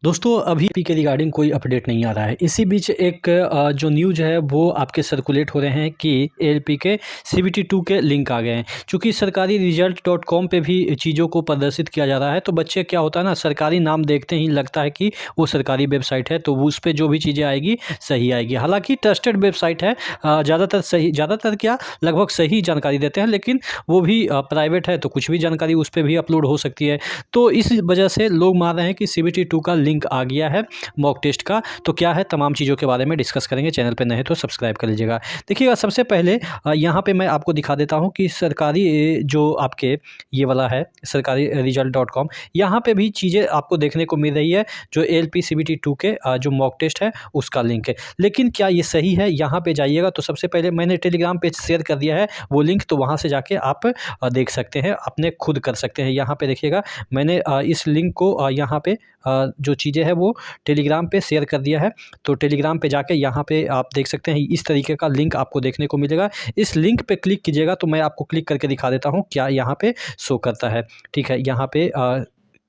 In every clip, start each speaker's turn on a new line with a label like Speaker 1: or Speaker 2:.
Speaker 1: दोस्तों अभी के रिगार्डिंग कोई अपडेट नहीं आ रहा है। इसी बीच एक जो न्यूज़ है वो आपके सर्कुलेट हो रहे हैं कि एएलपी के सीबीटी 2 के लिंक आ गए हैं। चूँकि सरकारी रिजल्ट डॉट कॉम पे भी चीज़ों को प्रदर्शित किया जा रहा है, तो बच्चे क्या होता है ना, सरकारी नाम देखते ही लगता है कि वो सरकारी वेबसाइट है, तो वो उस पे जो भी चीज़ें आएगी सही आएगी। हालाँकि ट्रस्टेड वेबसाइट है, ज़्यादातर क्या लगभग सही जानकारी देते हैं, लेकिन वो भी प्राइवेट है, तो कुछ भी जानकारी उस पे भी अपलोड हो सकती है। तो इस वजह से लोग मान रहे हैं कि सीबीटी 2 का लिंक आ गया है मॉक टेस्ट का। तो क्या है, तमाम चीज़ों के बारे में डिस्कस करेंगे। चैनल पे नए हैं तो सब्सक्राइब कर लीजिएगा। देखिएगा, सबसे पहले यहाँ पे मैं आपको दिखा देता हूँ कि सरकारी जो आपके ये वाला है सरकारी रिजल्ट डॉट कॉम, यहाँ पे भी चीज़ें आपको देखने को मिल रही है। जो एएलपी सीबीटी 2 के जो मॉक टेस्ट है उसका लिंक है। लेकिन क्या ये सही है, यहाँ पे जाइएगा तो सबसे पहले मैंने टेलीग्राम पे शेयर कर दिया है वो लिंक, तो वहाँ से जाके आप देख सकते हैं, अपने खुद कर सकते हैं। यहाँ पे देखिएगा, मैंने इस लिंक को यहाँ पे जो चीज़ें हैं वो टेलीग्राम पे शेयर कर दिया है। तो टेलीग्राम पे जाके यहाँ पे आप देख सकते हैं, इस तरीके का लिंक आपको देखने को मिलेगा। इस लिंक पे क्लिक कीजिएगा तो मैं आपको क्लिक करके दिखा देता हूँ क्या यहाँ पे शो करता है। ठीक है, यहाँ पे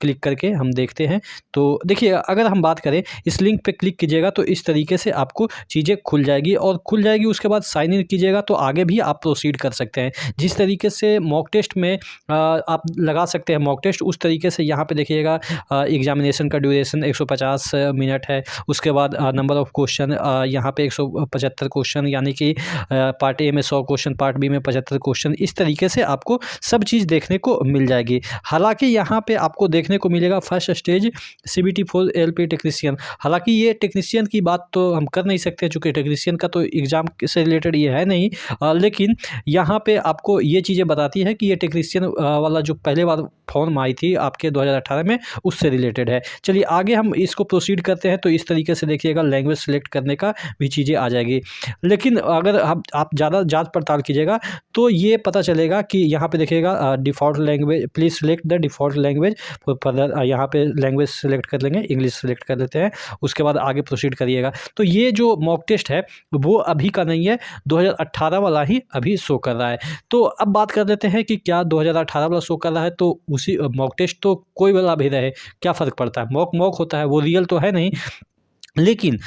Speaker 1: क्लिक करके हम देखते हैं। तो देखिए, अगर हम बात करें, इस लिंक पे क्लिक कीजिएगा तो इस तरीके से आपको चीज़ें खुल जाएगी, और खुल जाएगी उसके बाद साइन इन कीजिएगा तो आगे भी आप प्रोसीड कर सकते हैं। जिस तरीके से मॉक टेस्ट में आप लगा सकते हैं मॉक टेस्ट, उस तरीके से यहाँ पे देखिएगा एग्जामिनेशन का ड्यूरेशन 150 मिनट है। उसके बाद नंबर ऑफ़ क्वेश्चन यहाँ पे 175 क्वेश्चन, यानी कि पार्ट ए में 100 क्वेश्चन, पार्ट बी में 75 क्वेश्चन। इस तरीके से आपको सब चीज़ देखने को मिल जाएगी। हालाँकि यहाँ पे आपको देखने को मिलेगा first stage CBT 4 ALP technician. हालाँकि ये टेक्नीशियन की बात तो हम कर नहीं सकते, चूँकि टेक्नीशियन का तो एग्ज़ाम से रिलेटेड ये है नहीं। लेकिन यहाँ पे आपको ये चीज़ें बताती है कि ये टेक्नीशियन वाला जो पहले बार फॉर्म आई थी आपके 2018 में, उससे रिलेटेड है। चलिए आगे हम इसको प्रोसीड करते हैं। तो इस तरीके से देखिएगा, लैंग्वेज सेलेक्ट करने का भी चीज़ें आ जाएगी। लेकिन अगर आप ज़्यादा जाँच पड़ताल कीजिएगा तो ये पता चलेगा कि यहाँ पे देखिएगा default language, please select the default language further. यहाँ पे लैंग्वेज सेलेक्ट कर लेंगे, इंग्लिश सेलेक्ट कर लेते हैं। उसके बाद आगे प्रोसीड करिएगा। तो ये जो मॉक टेस्ट है वो अभी का नहीं है, 2018 वाला ही अभी शो कर रहा है। तो अब बात कर लेते हैं कि क्या 2018 वाला शो कर रहा है तो उसी मॉक टेस्ट तो कोई वाला भी रहे, क्या फ़र्क पड़ता है? मॉक मॉक होता है, वो रियल तो है नहीं। लेकिन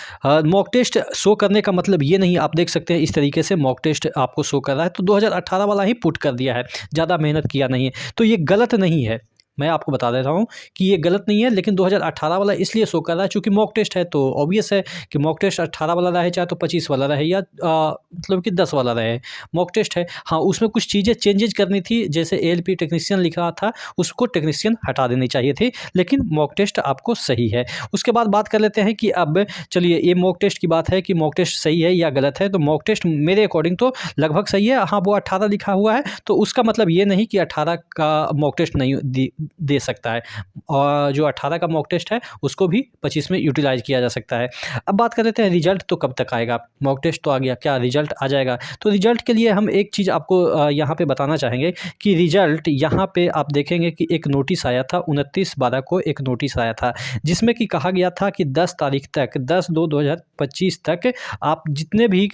Speaker 1: मॉक टेस्ट शो करने का मतलब ये नहीं, आप देख सकते हैं इस तरीके से मॉक टेस्ट आपको शो कर रहा है, तो 2018 वाला ही पुट कर दिया है, ज़्यादा मेहनत किया नहीं है। तो ये गलत नहीं है, मैं आपको बता देता हूँ कि ये गलत नहीं है। लेकिन 2018 वाला इसलिए शो कर रहा है चूँकि मॉक टेस्ट है, तो ऑब्वियस है कि मॉक टेस्ट 18 वाला रहे, चाहे तो 25 वाला रहे, या मतलब कि 10 वाला रहे, मॉक टेस्ट है। हाँ, उसमें कुछ चीज़ें चेंजेज करनी थी, जैसे एएलपी टेक्नीशियन लिख रहा था, उसको टेक्नीशियन हटा देनी चाहिए थी, लेकिन मॉक टेस्ट आपको सही है। उसके बाद बात कर लेते हैं कि अब चलिए, ये मॉक टेस्ट की बात है कि मॉक टेस्ट सही है या गलत है। तो मॉक टेस्ट मेरे अकॉर्डिंग तो लगभग सही है। हाँ, वो 18 लिखा हुआ है, तो उसका मतलब ये नहीं कि 18 का मॉक टेस्ट नहीं दे सकता है, और जो 18 का मॉक टेस्ट है उसको भी 25 में यूटिलाइज़ किया जा सकता है। अब बात कर लेते हैं रिजल्ट तो कब तक आएगा? मॉक टेस्ट तो आ गया, क्या रिजल्ट आ जाएगा? तो रिजल्ट के लिए हम एक चीज़ आपको यहाँ पे बताना चाहेंगे कि रिजल्ट यहाँ पे आप देखेंगे कि एक नोटिस आया था, 29/12 को एक नोटिस आया था, जिसमें कि कहा गया था कि 10 तारीख तक, 10/2/2025 तक आप जितने भी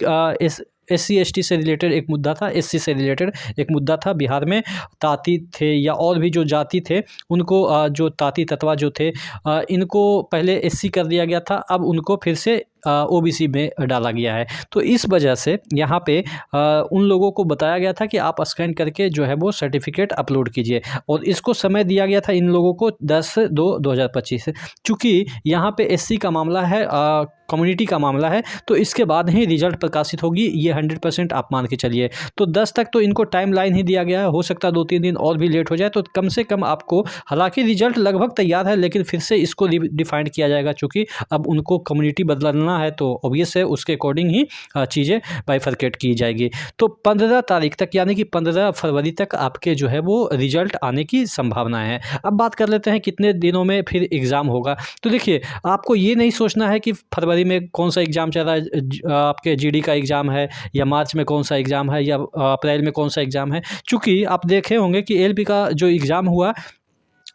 Speaker 1: एससी एसटी से रिलेटेड एक मुद्दा था, एससी से रिलेटेड एक मुद्दा था, बिहार में ताँती थे या और भी जो जाति थे, उनको जो ताँती ततवा जो थे, इनको पहले एससी कर दिया गया था, अब उनको फिर से ओबीसी में डाला गया है। तो इस वजह से यहाँ पे उन लोगों को बताया गया था कि आप स्कैन करके जो है वो सर्टिफिकेट अपलोड कीजिए, और इसको समय दिया गया था इन लोगों को 10/2/2025 से। चूँकि यहाँ पे एससी का मामला है, कम्युनिटी का मामला है, तो इसके बाद ही रिजल्ट प्रकाशित होगी, ये 100% आप मान के चलिए। तो 10 तक तो इनको टाइमलाइन ही दिया गया है, हो सकता है 2-3 दिन और भी लेट हो जाए, तो कम से कम आपको, हालांकि रिजल्ट लगभग तैयार है, लेकिन फिर से इसको डिफाइंड किया जाएगा, चूँकि अब उनको कम्युनिटी बदलना है, तो ऑब्वियस है उसके अकॉर्डिंग ही चीज़ें बाइफरकेट की जाएगी। तो 15 तारीख तक, यानी कि 15 फरवरी तक आपके जो है वो रिजल्ट आने की संभावना है। अब बात कर लेते हैं कितने दिनों में फिर एग्ज़ाम होगा। तो देखिए, आपको ये नहीं सोचना है कि फरवरी में कौन सा एग्ज़ाम चल रहा है, आपके जीडी का एग्ज़ाम है, या मार्च में कौन सा एग्ज़ाम है, या अप्रैल में कौन सा एग्ज़ाम है। चूँकि आप देखे होंगे कि एएलपी का जो एग्ज़ाम हुआ,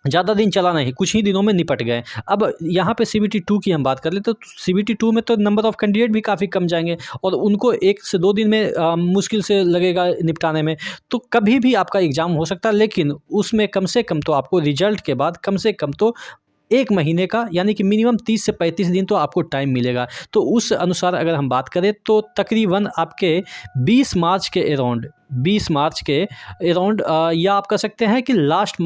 Speaker 1: ज़्यादा दिन चला नहीं, कुछ ही दिनों में निपट गए। अब यहाँ पे सीबीटी 2 की हम बात कर लें, तो सीबीटी 2 में तो नंबर ऑफ़ कैंडिडेट भी काफ़ी कम जाएँगे, और उनको 1 से 2 दिन में मुश्किल से लगेगा निपटाने में। तो कभी भी आपका एग्ज़ाम हो सकता है, लेकिन उसमें कम से कम तो आपको रिजल्ट के बाद कम से कम तो 1 महीने का, यानी कि मिनिमम 30 से 35 दिन तो आपको टाइम मिलेगा। तो उस अनुसार अगर हम बात करें तो तकरीबन आपके 20 मार्च के अराउंड, 20 मार्च के अराउंड या आप कह सकते हैं कि लास्ट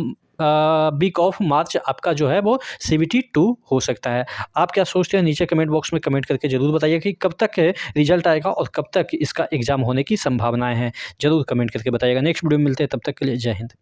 Speaker 1: वीक ऑफ मार्च आपका जो है वो CBT 2 हो सकता है। आप क्या सोचते हैं, नीचे कमेंट बॉक्स में कमेंट करके ज़रूर बताइए कि कब तक रिजल्ट आएगा और कब तक इसका एग्ज़ाम होने की संभावनाएँ हैं। ज़रूर कमेंट करके बताइएगा। नेक्स्ट वीडियो में मिलते हैं, तब तक के लिए जय हिंद।